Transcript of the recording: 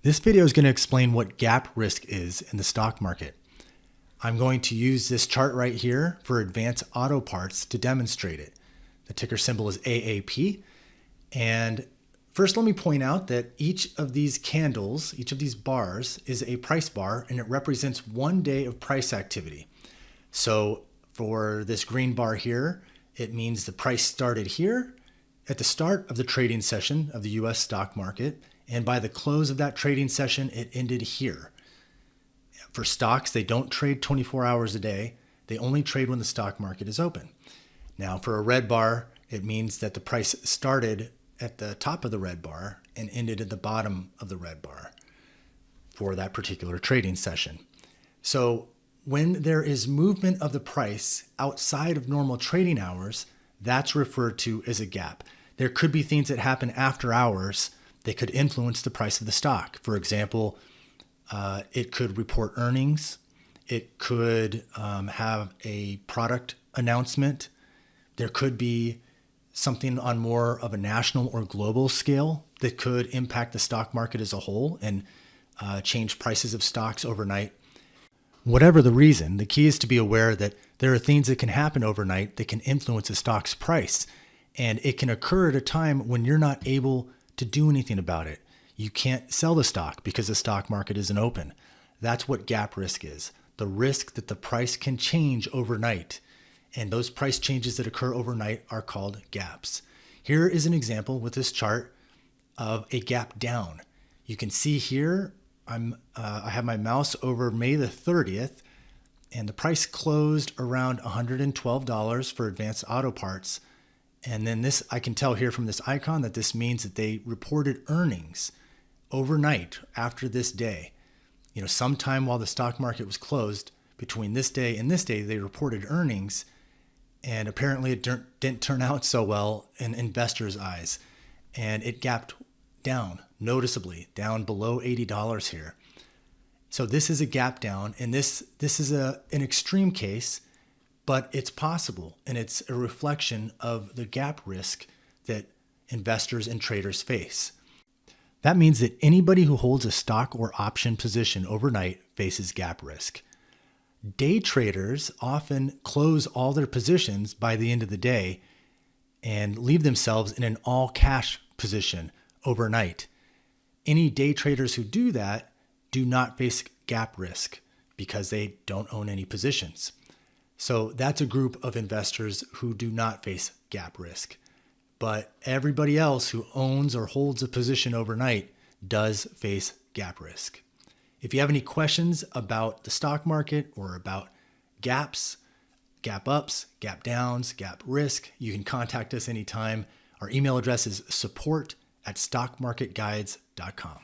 This video is going to explain what gap risk is in the stock market. I'm going to use this chart right here for Advance Auto Parts to demonstrate it. The ticker symbol is AAP. And first, let me point out that each of these candles, each of these bars is a price bar, and it represents 1 day of price activity. So for this green bar here, it means the price started here at the start of the trading session of the US stock market. And by the close of that trading session, it ended here. For stocks, they don't trade 24 hours a day. They only trade when the stock market is open. Now, for a red bar, it means that the price started at the top of the red bar and ended at the bottom of the red bar for that particular trading session. So when there is movement of the price outside of normal trading hours, that's referred to as a gap. There could be things that happen after hours that could influence the price of the stock. For example, it could report earnings. It could have a product announcement. There could be something on more of a national or global scale that could impact the stock market as a whole and change prices of stocks overnight. Whatever the reason, the key is to be aware that there are things that can happen overnight that can influence a stock's price. And it can occur at a time when you're not able to do anything about it. You can't sell the stock because the stock market isn't open. That's what gap risk is. The risk that the price can change overnight. And those price changes that occur overnight are called gaps. Here is an example with this chart of a gap down. You can see here, I have my mouse over May the 30th, and the price closed around $112 for Advance Auto Parts. And then this, I can tell here from this icon that this means that they reported earnings overnight after this day. Sometime while the stock market was closed, between this day and this day, they reported earnings. And apparently it didn't turn out so well in investors' eyes. And it gapped down noticeably, down below $80 here. So this is a gap down, and this is an extreme case, but it's possible, and it's a reflection of the gap risk that investors and traders face. That means that anybody who holds a stock or option position overnight faces gap risk. Day traders often close all their positions by the end of the day and leave themselves in an all cash position overnight. Any day traders who do that do not face gap risk because they don't own any positions. So that's a group of investors who do not face gap risk. But everybody else who owns or holds a position overnight does face gap risk. If you have any questions about the stock market or about gaps, gap ups, gap downs, gap risk, you can contact us anytime. Our email address is support@stockmarketguides.com.